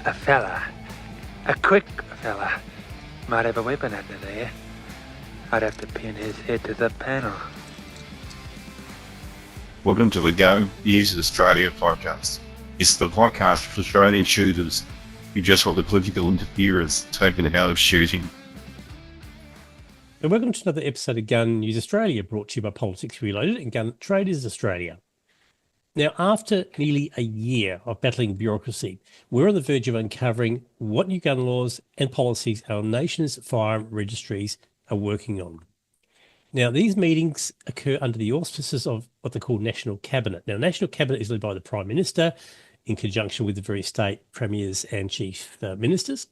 A fella, a quick fella, might have a weapon under there. I'd have to pin his head to the panel. Welcome to the Go Use Australia podcast. It's the podcast for Australian shooters who just want the political interference taken out of shooting. And welcome to another episode of Gun News Australia, brought to you by Politics Reloaded and Gun Traders Australia. Now, after nearly a year of battling bureaucracy, we're on the verge of uncovering what new gun laws and policies our nation's firearm registries are working on. Now, these meetings occur under the auspices of what they call National Cabinet. Now, National Cabinet is led by the Prime Minister in conjunction with the various state premiers and chief ministers.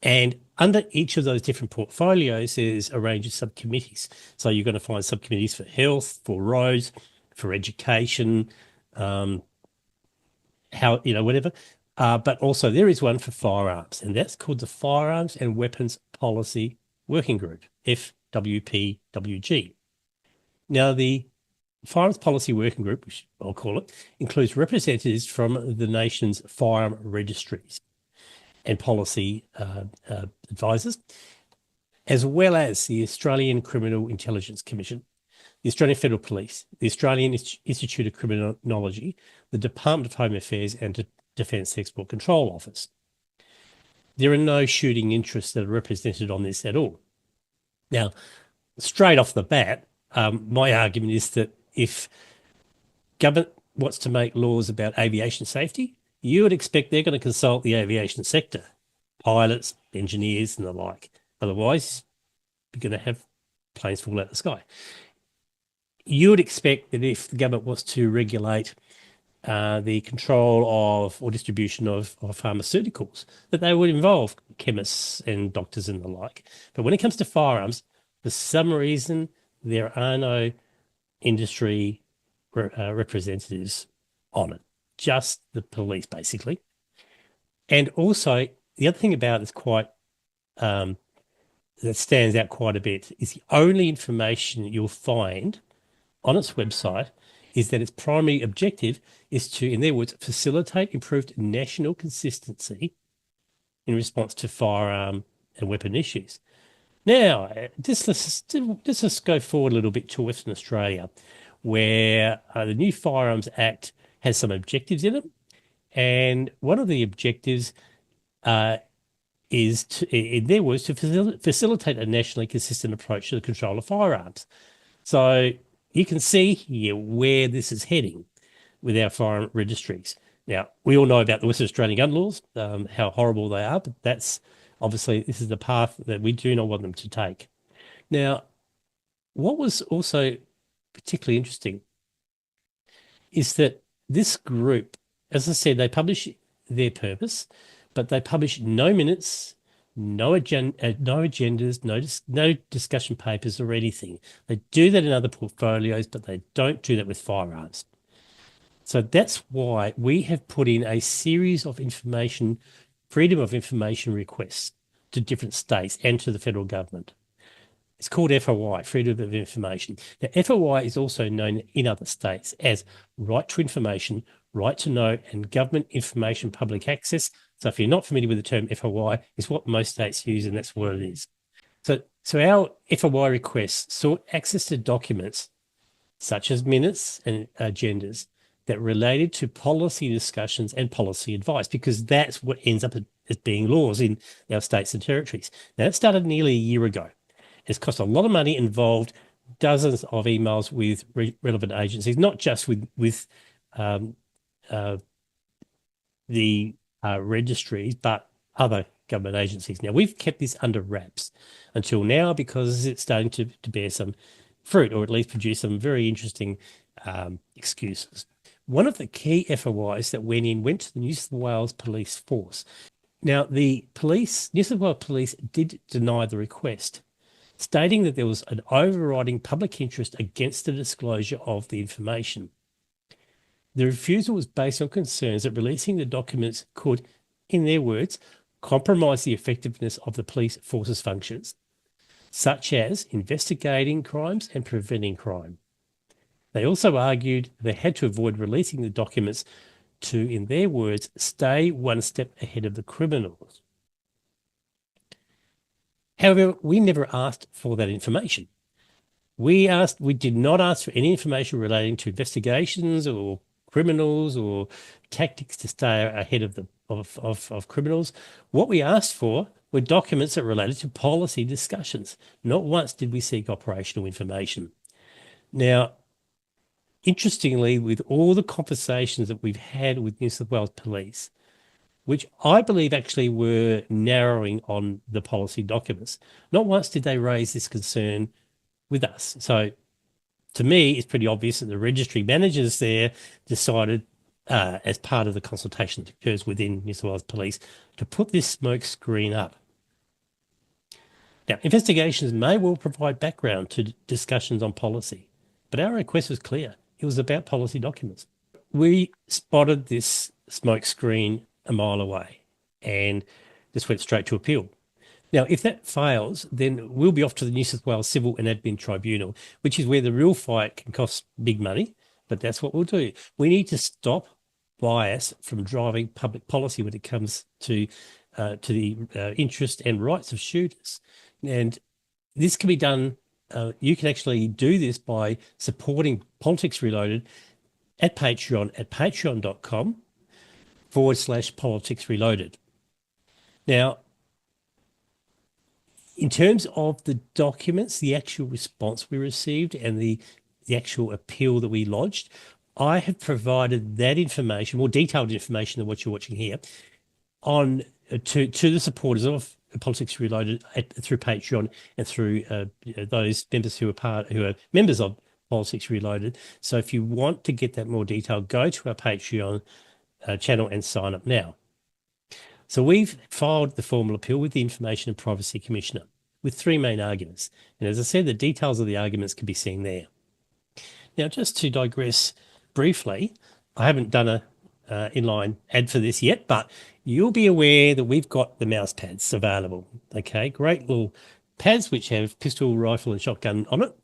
And under each of those different portfolios, there's a range of subcommittees. So you're going to find subcommittees for health, for roads, for education, whatever. But also there is one for firearms, and that's called the Firearms and Weapons Policy Working Group, FWPWG. Now, the Firearms Policy Working Group, which I'll call it, includes representatives from the nation's firearm registries and policy advisors, as well as the Australian Criminal Intelligence Commission, the Australian Federal Police, the Australian Institute of Criminology, the Department of Home Affairs, and the Defence Export Control Office. There are no shooting interests that are represented on this at all. Now, straight off the bat, my argument is that if government wants to make laws about aviation safety, you would expect they're going to consult the aviation sector, pilots, engineers, and the like. Otherwise, you're going to have planes fall out of the sky. You would expect that if the government was to regulate the control of or distribution of pharmaceuticals, that they would involve chemists and doctors and the like. But when it comes to firearms, for some reason, there are no industry representatives on it, just the police, basically. And also, the other thing about it is quite that stands out quite a bit is the only information you'll find on its website is that its primary objective is to, in their words, facilitate improved national consistency in response to firearm and weapon issues. Now, let's go forward a little bit to Western Australia, where the new Firearms Act has some objectives in it. And one of the objectives is, in their words, to facilitate a nationally consistent approach to the control of firearms. So you can see here where this is heading with our firearm registries. Now, we all know about the Western Australian gun laws, how horrible they are, but that's obviously, this is the path that we do not want them to take. Now, what was also particularly interesting is that this group, as I said, they publish their purpose, but they publish no minutes, no agendas, no discussion papers or anything. They do that in other portfolios, but they don't do that with firearms. So that's why we have put in a series of freedom of information requests to different states and to the federal government. It's called FOI, Freedom of Information. Now, FOI is also known in other states as Right to Information, Right to Know, and Government Information Public Access. So if you're not familiar with the term FOI, it's what most states use, and that's what it is. So our FOI requests sought access to documents such as minutes and agendas that related to policy discussions and policy advice, because that's what ends up as being laws in our states and territories. Now, that started nearly a year ago. It's cost a lot of money, involved dozens of emails with relevant agencies, not just with the registries, but other government agencies. Now, we've kept this under wraps until now because it's starting to bear some fruit, or at least produce some very interesting excuses. One of the key FOIs that went to the New South Wales Police Force. Now, the New South Wales Police did deny the request, stating that there was an overriding public interest against the disclosure of the information. The refusal was based on concerns that releasing the documents could, in their words, compromise the effectiveness of the police force's functions, such as investigating crimes and preventing crime. They also argued they had to avoid releasing the documents to, in their words, stay one step ahead of the criminals. However, we never asked for that information. We did not ask for any information relating to investigations or criminals or tactics to stay ahead of criminals. What we asked for were documents that related to policy discussions. Not once did we seek operational information. Now, interestingly, with all the conversations that we've had with New South Wales Police, which I believe actually were narrowing on the policy documents, not once did they raise this concern with us. So to me, it's pretty obvious that the registry managers there decided, as part of the consultation that occurs within New South Wales Police, to put this smoke screen up. Now, investigations may well provide background to discussions on policy, but our request was clear. It was about policy documents. We spotted this smoke screen a mile away and just went straight to appeal. Now, if that fails, then we'll be off to the New South Wales Civil and Admin Tribunal, which is where the real fight can cost big money, but that's what we'll do. We need to stop bias from driving public policy when it comes to the interest and rights of shooters. And this can be done. You can actually do this by supporting Politics Reloaded at Patreon at patreon.com/Politics Reloaded. Now, in terms of the documents, the actual response we received and the actual appeal that we lodged, I have provided that information, more detailed information than what you're watching here, on to the supporters of Politics Reloaded through Patreon and through those members who are members of Politics Reloaded. So if you want to get that more detail, go to our Patreon channel and sign up now. So we've filed the formal appeal with the Information and Privacy Commissioner with three main arguments. And as I said, the details of the arguments can be seen there. Now, just to digress briefly, I haven't done a inline ad for this yet, but you'll be aware that we've got the mouse pads available. Okay, great little pads which have pistol, rifle and shotgun on it.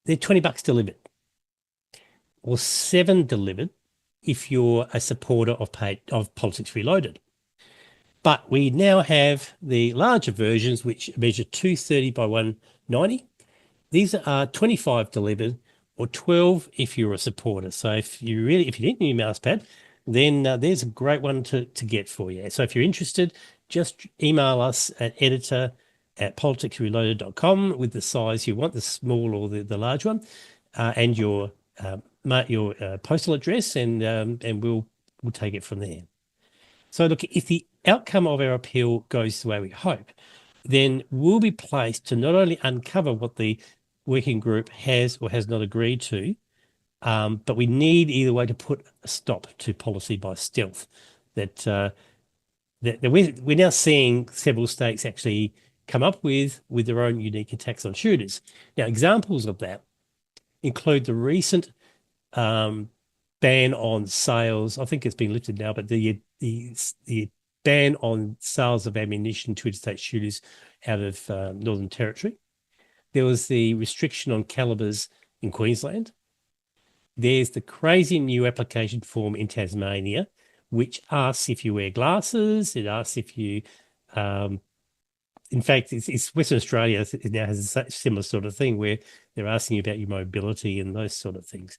They're $20 delivered, or $7 delivered if you're a supporter of Politics Reloaded. But we now have the larger versions which measure 230 by 190. These are $25 delivered, or $12 if you're a supporter. So if you need a new mouse pad, then there's a great one to get for you. So if you're interested, just email us at editor@politicsreloaded.com with the size you want, the small or the large one, and your postal address, and we'll take it from there. So look, if the outcome of our appeal goes the way we hope, then we'll be placed to not only uncover what the working group has or has not agreed to, but we need either way to put a stop to policy by stealth. That we're now seeing several states actually come up with their own unique attacks on shooters. Now, examples of that include the recent ban on sales. I think it's been lifted now, but the ban on sales of ammunition to interstate shooters out of Northern Territory. There was the restriction on calibers in Queensland. There's the crazy new application form in Tasmania, which asks if you wear glasses. It asks if you, in fact, it's Western Australia. It now has a similar sort of thing where they're asking you about your mobility and those sort of things.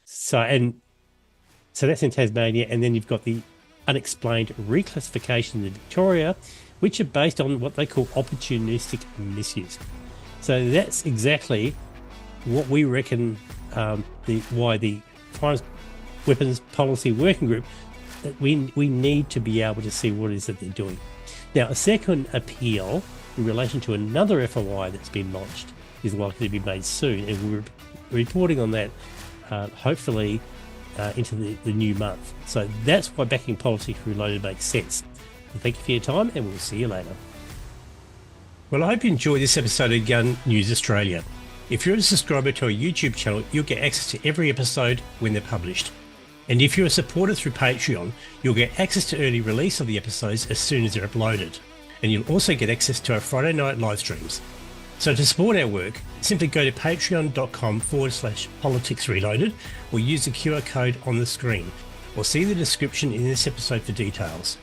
So that's in Tasmania. And then you've got the unexplained reclassification in Victoria, which are based on what they call opportunistic misuse. So that's exactly what we reckon why the Firearms Weapons Policy Working Group, that we need to be able to see what it is that they're doing. Now, a second appeal in relation to another FOI that's been launched is likely to be made soon, and we're reporting on that hopefully into the new month. So that's why backing Politics Reloaded makes sense. So thank you for your time, and we'll see you later. Well, I hope you enjoyed this episode of Gun News Australia. If you're a subscriber to our YouTube channel, you'll get access to every episode when they're published. And if you're a supporter through Patreon, you'll get access to early release of the episodes as soon as they're uploaded. And you'll also get access to our Friday night live streams. So to support our work, simply go to patreon.com/Politics Reloaded or use the QR code on the screen. or see the description in this episode for details.